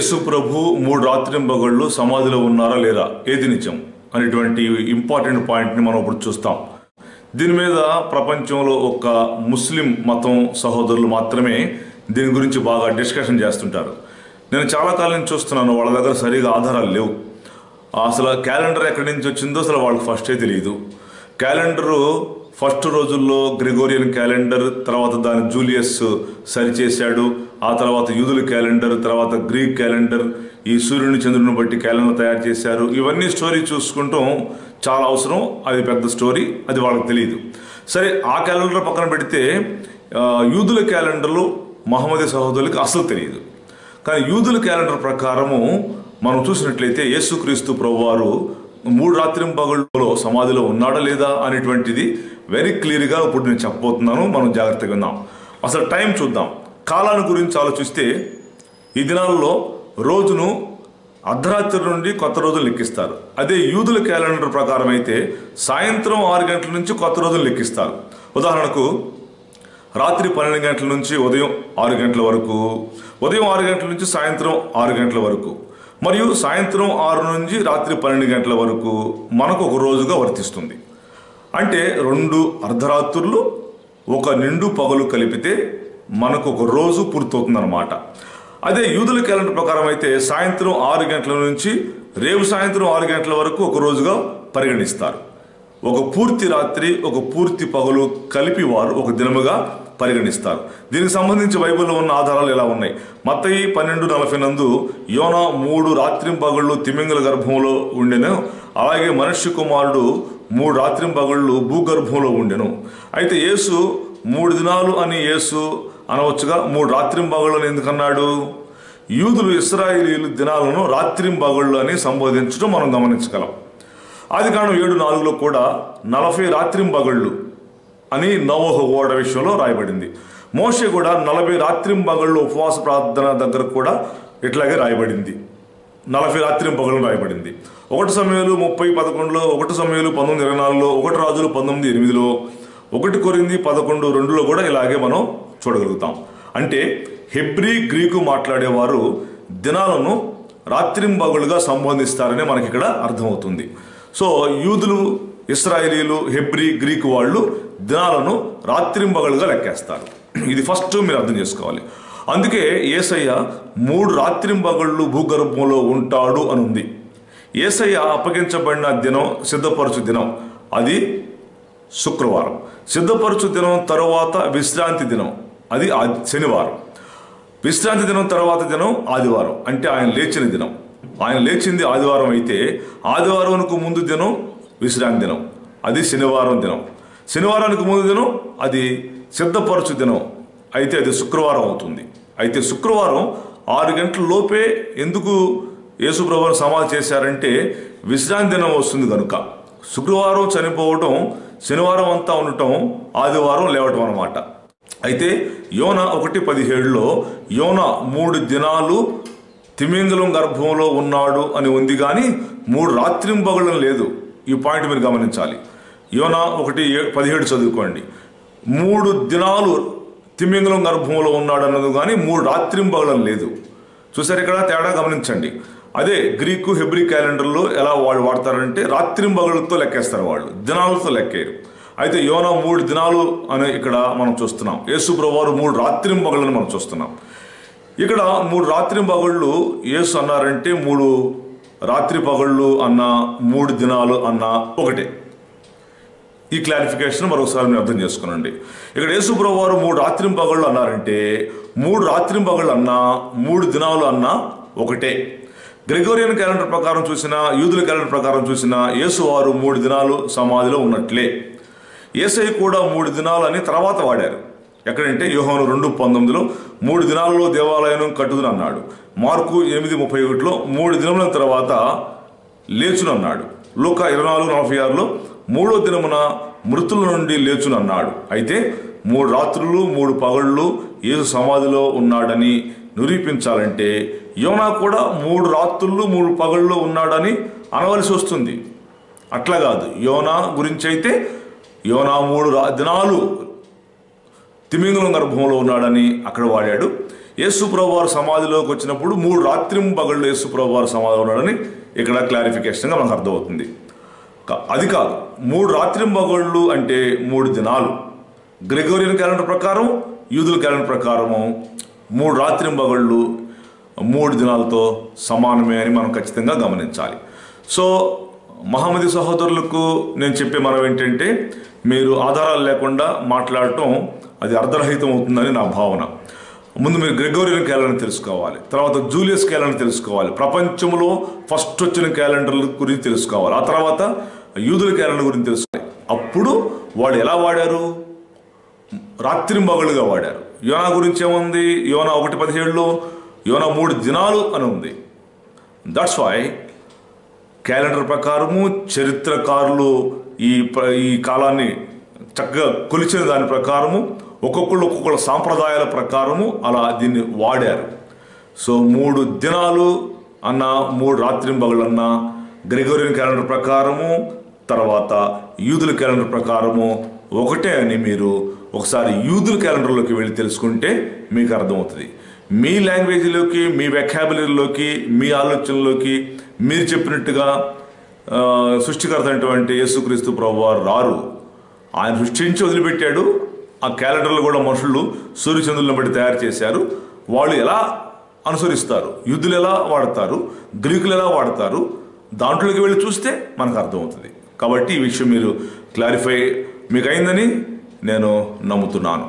యేసు ప్రభు 3 రాత్రింబగళ్ళు సమాధిలో ఉన్నారా లేరా, ఏది నిజం అనేటువంటి ఇంపార్టెంట్ పాయింట్ని మనం ఇప్పుడు చూస్తాం. దీని మీద ప్రపంచంలో ఒక ముస్లిం మతం సహోదరులు మాత్రమే దీని గురించి బాగా డిస్కషన్ చేస్తుంటారు. నేను చాలా కాలం నుంచి చూస్తున్నాను, వాళ్ళ దగ్గర సరిగా ఆధారాలు లేవు. అసలు క్యాలెండర్ ఎక్కడి నుంచి వచ్చిందో అసలు వాళ్ళకి ఫస్టే తెలియదు. క్యాలెండరు ఫస్ట్ రోజుల్లో గ్రెగోరియన్ క్యాలెండర్, తర్వాత దాన్ని జూలియస్ సరిచేశాడు. ఆ తర్వాత యూదుల క్యాలెండర్, తర్వాత గ్రీక్ క్యాలెండర్, ఈ సూర్యుని చంద్రుని బట్టి క్యాలెండర్ తయారు చేశారు. ఇవన్నీ స్టోరీ చూసుకుంటాం చాలా అవసరం. అది పెద్ద స్టోరీ, అది వాళ్ళకి తెలియదు. సరే, ఆ క్యాలెండర్ పక్కన పెడితే యూదుల క్యాలెండర్లు మహమ్మదీ సహోదరులకి అసలు తెలియదు. కానీ యూదుల క్యాలెండర్ ప్రకారము మనం చూసినట్లయితే యేసుక్రీస్తు ప్రభువారు 3 రాత్రింబగళ్ళలో సమాధిలో ఉన్నాడా లేదా అనేటువంటిది వెరీ క్లియర్గా ఇప్పుడు నేను చెప్పబోతున్నాను. మనం జాగ్రత్తగా విన్నాం. అసలు టైం చూద్దాం. కాలాన్ని గురించి ఆలోచిస్తే ఈ దినాల్లో రోజును అర్ధరాత్రి నుండి కొత్త రోజులు లెక్కిస్తారు. అదే యూదుల క్యాలెండర్ ప్రకారం అయితే సాయంత్రం 6 గంటల నుంచి కొత్త రోజులు లెక్కిస్తారు. ఉదాహరణకు రాత్రి 12 గంటల నుంచి ఉదయం 6 గంటల వరకు, ఉదయం 6 గంటల నుంచి సాయంత్రం 6 గంటల వరకు, మరియు సాయంత్రం 6 నుంచి రాత్రి 12 గంటల వరకు మనకు ఒక రోజుగా వర్తిస్తుంది. అంటే 2 అర్ధరాత్రులు, ఒక నిండు పగలు కలిపితే మనకు ఒక రోజు పూర్తవుతుందన్నమాట. అదే యూదుల క్యాలెండర్ ప్రకారం అయితే సాయంత్రం 6 గంటల నుంచి రేపు సాయంత్రం 6 గంటల వరకు ఒక రోజుగా పరిగణిస్తారు. ఒక పూర్తి రాత్రి, ఒక పూర్తి పగలు కలిపి వారు ఒక దినముగా పరిగణిస్తారు. దీనికి సంబంధించి బైబిల్లో ఉన్న ఆధారాలు ఎలా ఉన్నాయి? మత్తయి 12:40 నందు యోనా 3 రాత్రింబగళ్ళు తిమింగల గర్భంలో ఉండెను, అలాగే మనుష్య కుమారుడు 3 రాత్రింబగళ్ళు భూగర్భంలో ఉండెను. అయితే యేసు 3 దినాలు అని యేసు అనవచ్చుగా 3 రాత్రింబగళ్ళు అని ఎందుకన్నాడు? యూదులు ఇశ్రాయేలీయులు దినాలను రాత్రింబగళ్ళు అని సంబోధించడం మనం గమనించగలం. ఆదికాండం 7:4లో కూడా 40 రాత్రింబగళ్ళు అని నోవహు ఓడ విషయంలో రాయబడింది. మోషే కూడా 40 రాత్రింబగళ్ళు ఉపవాస ప్రార్థన దగ్గర కూడా ఇట్లాగే రాయబడింది. 40 రాత్రింబగళ్ళు రాయబడింది. 1 సమూయేలు 30:11లో, 1 సమూయేలు 19:24లో, 1 రాజులు 19:8లో, 1 కొరింథీ 11:2లో కూడా ఇలాగే మనం చూడగలుగుతాం. అంటే హెబ్రీ గ్రీకు మాట్లాడేవారు దినాలను రాత్రింబగళ్ళుగా సంబోధిస్తారని మనకి ఇక్కడ అర్థమవుతుంది. సో యూదులు, ఇశ్రాయేలీలు, హెబ్రీ, గ్రీకు వాళ్ళు దినాలను రాత్రింబగళ్ళుగా లెక్కేస్తారు. ఇది ఫస్ట్ మీరు అర్థం చేసుకోవాలి. అందుకే యేసయ్య 3 రాత్రింబగళ్ళు భూగర్భంలో ఉంటాడు అని ఉంది. యేసయ్య అప్పగించబడిన దినం సిద్ధపరచు దినం, అది శుక్రవారం. సిద్ధపరచు దినం తరువాత విశ్రాంతి దినం, అది శనివారం. విశ్రాంతి దినం తర్వాత దినం ఆదివారం, అంటే ఆయన లేచిన దినం. ఆయన లేచింది ఆదివారం అయితే ఆదివారానికి ముందు దినం విశ్రాంతి దినం, అది శనివారం దినం. శనివారానికి ముందు దినం అది సిద్ధపరచు దినం, అయితే అది శుక్రవారం అవుతుంది. అయితే శుక్రవారం 6 గంటల లోపే ఎందుకు యేసు ప్రభువును సమాధి చేశారంటే విశ్రాంతి దినం వస్తుంది కనుక. శుక్రవారం చనిపోవటం, శనివారం అంతా ఉండటం, ఆదివారం లేవటం అన్నమాట. అయితే యోనా 1:17లో యోనా 3 దినాలు తిమింగలం గర్భంలో ఉన్నాడు అని ఉంది, కానీ 3 రాత్రింబగళ్ళు లేదు. ఈ పాయింట్ మీరు గమనించాలి. యోనా 1:17 చదువుకోండి. 3 దినాలు తిమింగలం గర్భంలో ఉన్నాడు అన్నది, కానీ 3 రాత్రింబగళ్ళు లేదు. చూసారు ఇక్కడ తేడా గమనించండి. అదే గ్రీకు, హెబ్రీ క్యాలెండర్లో ఎలా వాళ్ళు వాడతారంటే రాత్రింబగళ్ళతో లెక్కేస్తారు, వాళ్ళు దినాలతో లెక్కేరు. అయితే యోనా 3 దినాలు అని ఇక్కడ మనం చూస్తున్నాం. యేసు ప్రభువారు 3 రాత్రింబగళ్ళని మనం చూస్తున్నాం. ఇక్కడ 3 రాత్రింబగళ్ళు యేసు అన్నారంటే 3 రాత్రి పగళ్ళు అన్న 3 దినాలు అన్న ఒకటే. ఈ క్లారిఫికేషన్ మరొకసారి మీరు అర్థం చేసుకునండి. ఇక్కడ యేసు ప్రభువారు 3 రాత్రింబగళ్ళు అన్నారంటే 3 రాత్రింబగళ్ళు అన్నా 3 దినాలు అన్నా ఒకటే. గ్రెగోరియన్ క్యాలెండర్ ప్రకారం చూసినా, యూదుల క్యాలెండర్ ప్రకారం చూసినా యేసు వారు 3 దినాలు సమాధిలో ఉన్నట్లే. యేసయ్య కూడా 3 దినాలు అని తర్వాత వాడారు. ఎక్కడంటే యోహాను 2:19లో 3 దినాలలో దేవాలయం కట్టుదును అన్నాడు. మార్కు 8:31లో 3 దినముల తర్వాత లేచునన్నాడు. లూకా 24:46లో 3వ దినమున మృతుల నుండి లేచునన్నాడు. అయితే 3 రాత్రులు 3 పగళ్ళు యేసు సమాధిలో ఉన్నాడని నిరూపించాలంటే యోనా కూడా 3 రాత్రులు 3 పగళ్ళు ఉన్నాడని అనవలసి వస్తుంది. అట్లా కాదు. యోనా గురించి అయితే యోనా 3 దినాలు తిమింగలం గర్భంలో ఉన్నాడని అక్కడ వాడాడు. యేసు ప్రభువారు సమాధిలోకి వచ్చినప్పుడు 3 రాత్రింబగళ్ళు యేసు ప్రభువారు సమాధిలో ఉన్నాడని ఇక్కడ క్లారిఫికేషన్గా మనకు అర్థమవుతుంది. అది కాదు, 3 రాత్రింబగళ్ళు అంటే 3 దినాలు. గ్రెగోరియన్ క్యాలెండర్ ప్రకారం, యూదుల క్యాలెండర్ ప్రకారము 3 రాత్రింబగళ్ళు 3 దినాలతో సమానమే అని మనం ఖచ్చితంగా గమనించాలి. సో మహమ్మదీ సహోదరులకు నేను చెప్పే మనం ఏంటంటే, మీరు ఆధారాలు లేకుండా మాట్లాడటం అది అర్ధరహితం అవుతుందని నా భావన. ముందు మీరు గ్రెగోరియన్ క్యాలెండర్ తెలుసుకోవాలి, తర్వాత జూలియస్ క్యాలెండర్ తెలుసుకోవాలి, ప్రపంచంలో ఫస్ట్ వచ్చిన క్యాలెండర్ల గురించి తెలుసుకోవాలి, ఆ తర్వాత యూదుల క్యాలెండర్ గురించి తెలుసుకోవాలి. అప్పుడు వాళ్ళు ఎలా వాడారు? రాత్రింబగళ్ళుగా వాడారు. యోనా గురించి ఏముంది? యోనా 1:17లో యోనా 3 దినాలు అని ఉంది. దట్స్ వై క్యాలెండర్ ప్రకారము చరిత్రకారులు ఈ కాలాన్ని చక్కగా కొలిచిన దాని ప్రకారము ఒక్కొక్కళ్ళ సాంప్రదాయాల ప్రకారము అలా దీన్ని వాడారు. సో 3 దినాలు అన్న 3 రాత్రింబగళ్ళు అన్న గ్రెగోరియన్ క్యాలెండర్ ప్రకారము, తర్వాత యూదుల క్యాలెండర్ ప్రకారము ఒకటే అని మీరు ఒకసారి యూదుల క్యాలెండర్లోకి వెళ్ళి తెలుసుకుంటే మీకు అర్థమవుతుంది. మీ లాంగ్వేజ్లోకి, మీ వెకాబులరీలోకి, మీ ఆలోచనలోకి మీరు చెప్పినట్టుగా సృష్టికర్త అయినటువంటి యేసుక్రీస్తు ప్రభువారు రారు. ఆయన సృష్టించి వదిలిపెట్టాడు. ఆ క్యాలెండర్లు కూడా మనుషులు సూర్యచంద్రులను బట్టి తయారు చేశారు. వాళ్ళు ఎలా అనుసరిస్తారు, యూదులు ఎలా వాడతారు, గ్రీకులు ఎలా వాడతారు, దాంట్లోకి వెళ్ళి చూస్తే మనకు అర్థమవుతుంది. కాబట్టి ఈ విషయం మీరు క్లారిఫై మీకు అయిందని నేను నమ్ముతున్నాను.